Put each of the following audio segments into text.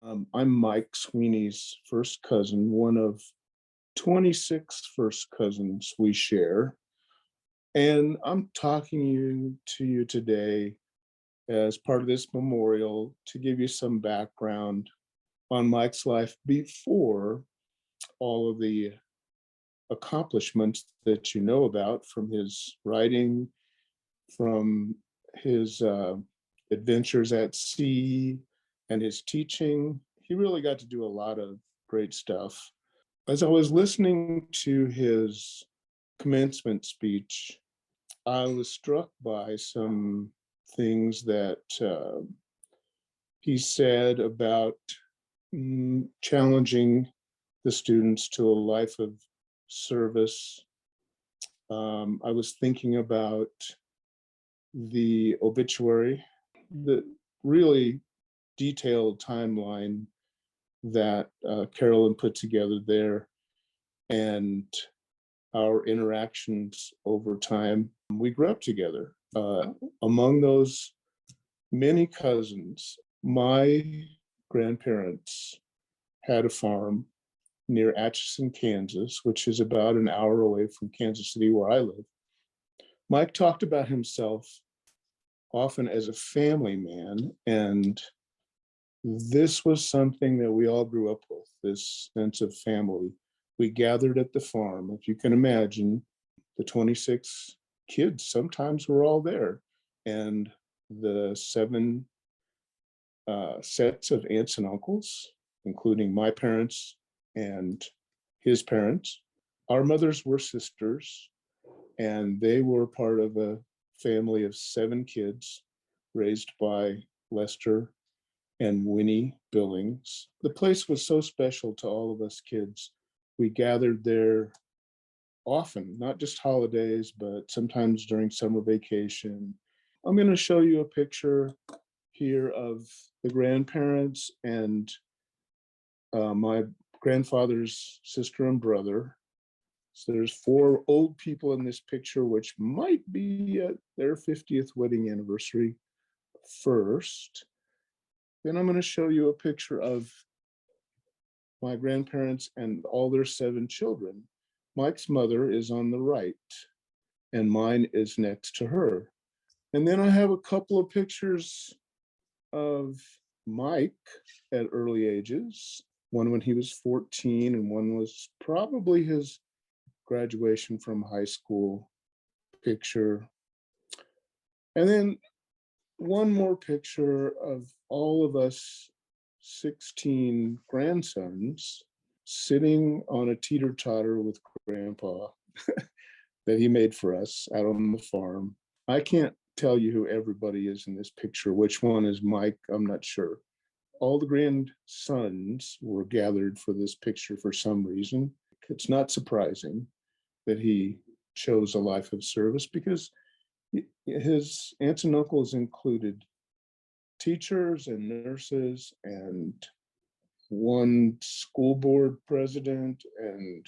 I'm Mike Sweeney's first cousin, one of 26 first cousins we share. And I'm talking to you today as part of this memorial to give you some background on Mike's life before all of the accomplishments that you know about from his writing, from his adventures at sea, and his teaching. He really got to do a lot of great stuff. As I was listening to his commencement speech, I was struck by some things that he said about challenging the students to a life of service. I was thinking about the obituary, the really detailed timeline that Carolyn put together there, and our interactions over time. We grew up together. Among those many cousins, my grandparents had a farm near Atchison, Kansas, which is about an hour away from Kansas City, where I live. Mike talked about himself often as a family man, and this was something that we all grew up with, this sense of family. We gathered at the farm. If you can imagine, the 26 kids sometimes were all there, and the 7 sets of aunts and uncles, including my parents and his parents. Our mothers were sisters, and they were part of a family of 7 kids raised by Lester and Winnie Billings. The place was so special to all of us kids. We gathered there often, not just holidays, but sometimes during summer vacation. I'm going to show you a picture here of the grandparents and my grandfather's sister and brother. So there's 4 old people in this picture, which might be at their 50th wedding anniversary first. Then I'm going to show you a picture of my grandparents and all their 7 children. Mike's mother is on the right, and mine is next to her. And then I have a couple of pictures of Mike at early ages, one when he was 14, and one was probably his graduation from high school picture. And then one more picture of all of us 16 grandsons sitting on a teeter-totter with Grandpa that he made for us out on the farm. I can't tell you who everybody is in this picture. Which one is Mike? I'm not sure. All the grandsons were gathered for this picture for some reason. It's not surprising that he chose a life of service, because his aunts and uncles included teachers and nurses and one school board president, and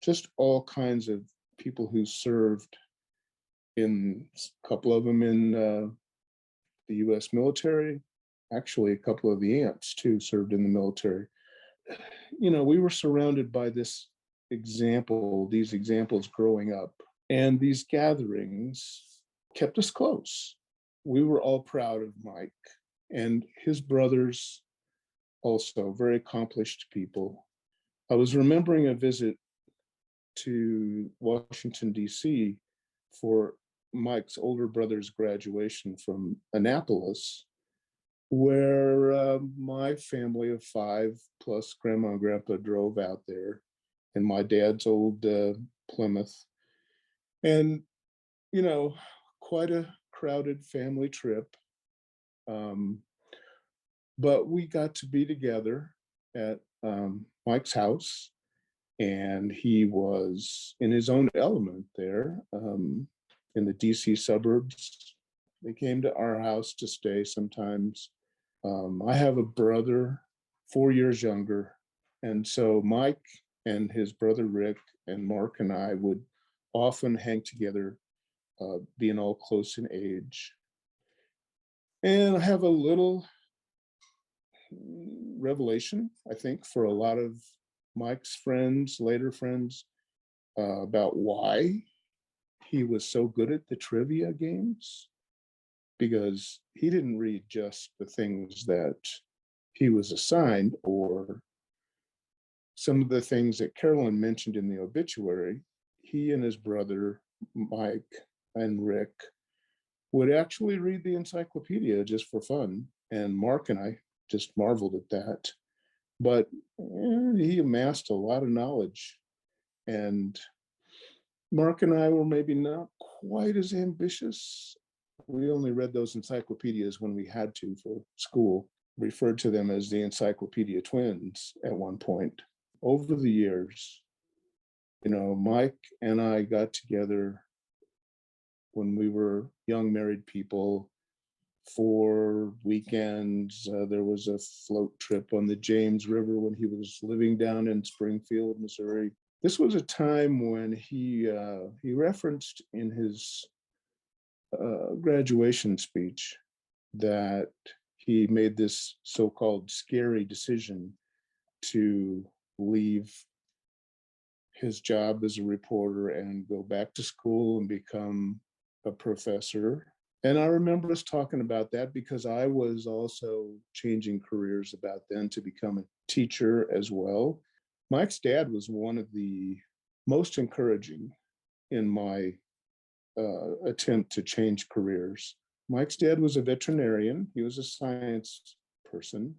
just all kinds of people who served, in a couple of them in the US military. Actually, a couple of the aunts too served in the military. You know, we were surrounded by these examples growing up, and these gatherings kept us close. We were all proud of Mike and his brothers, also very accomplished people. I was remembering a visit to Washington, D.C. for Mike's older brother's graduation from Annapolis, where my family of 5 plus grandma and grandpa drove out there in my dad's old Plymouth. And, you know, quite a crowded family trip. But we got to be together at Mike's house, and he was in his own element there in the DC suburbs. They came to our house to stay sometimes. I have a brother 4 years younger, and so Mike and his brother Rick and Mark and I would often hang together, being all close in age. And I have a little revelation, I think, for a lot of Mike's friends, later friends, about why he was so good at the trivia games, because he didn't read just the things that he was assigned or some of the things that Carolyn mentioned in the obituary. He and his brother, Mike and Rick, would actually read the encyclopedia just for fun. And Mark and I just marveled at that. But he amassed a lot of knowledge. And Mark and I were maybe not quite as ambitious. We only read those encyclopedias when we had to for school, referred to them as the Encyclopedia Twins at one point. Over the years, Mike and I got together when we were young married people for weekends. There was a float trip on the James River when he was living down in Springfield, Missouri. This was a time when he referenced in his graduation speech that he made this so-called scary decision to leave his job as a reporter and go back to school and become a professor. And I remember us talking about that because I was also changing careers about then to become a teacher as well. Mike's dad was one of the most encouraging in my attempt to change careers. Mike's dad was a veterinarian. He was a science person.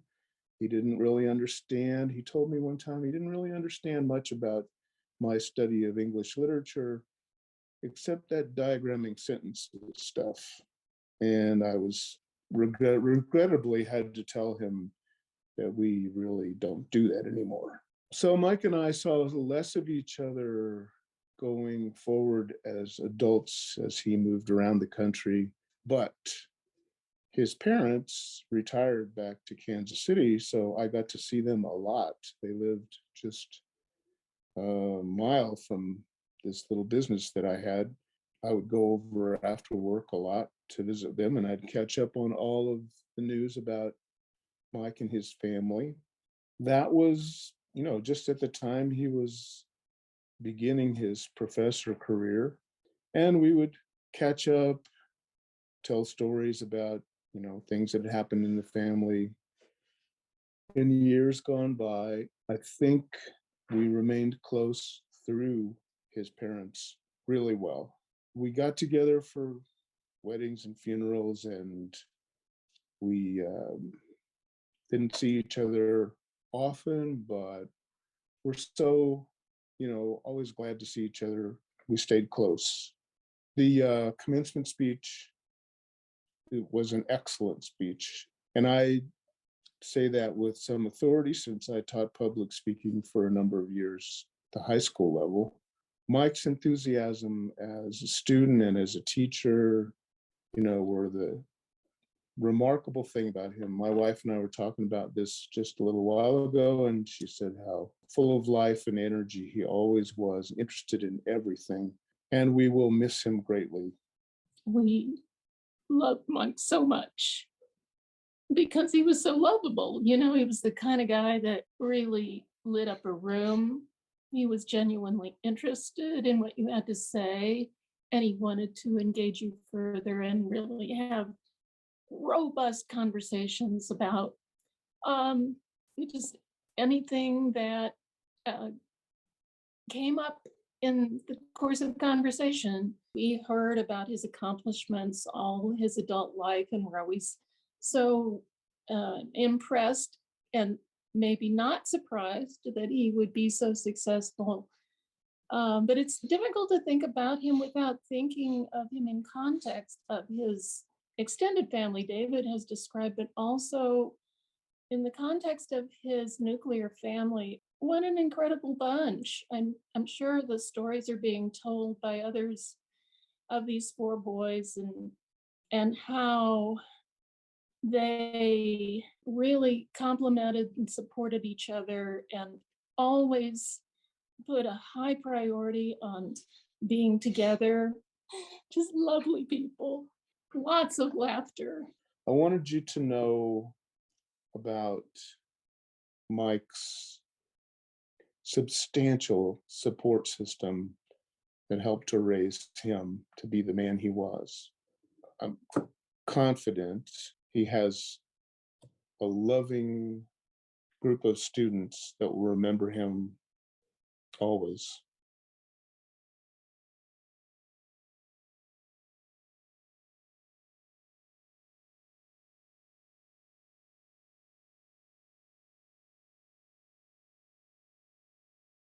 He didn't really understand. He told me one time he didn't really understand much about my study of English literature, except that diagramming sentences stuff. And I was regrettably had to tell him that we really don't do that anymore. So Mike and I saw less of each other going forward as adults as he moved around the country. But his parents retired back to Kansas City, so I got to see them a lot. They lived just a mile from this little business that I had. I would go over after work a lot to visit them, and I'd catch up on all of the news about Mike and his family. That was, just at the time he was beginning his professor career. And we would catch up, tell stories about, things that had happened in the family. In years gone by, I think we remained close through his parents really well. We got together for weddings and funerals, and we didn't see each other often, but we're so, always glad to see each other. We stayed close. The commencement speech, it was an excellent speech. And I say that with some authority since I taught public speaking for a number of years at the high school level. Mike's enthusiasm as a student and as a teacher, were the remarkable thing about him. My wife and I were talking about this just a little while ago, and she said how full of life and energy he always was, interested in everything, and we will miss him greatly. We loved Mike so much because he was so lovable. He was the kind of guy that really lit up a room. He was genuinely interested in what you had to say, and he wanted to engage you further and really have robust conversations about just anything that came up in the course of conversation. We heard about his accomplishments all his adult life and were always so impressed and maybe not surprised that he would be so successful. But it's difficult to think about him without thinking of him in context of his extended family. David has described, but also in the context of his nuclear family. What an incredible bunch. I'm sure the stories are being told by others of these four boys and how they really complemented and supported each other and always put a high priority on being together. Just lovely people, lots of laughter. I wanted you to know about Mike's substantial support system that helped to raise him to be the man he was. I'm confident he has a loving group of students that will remember him always.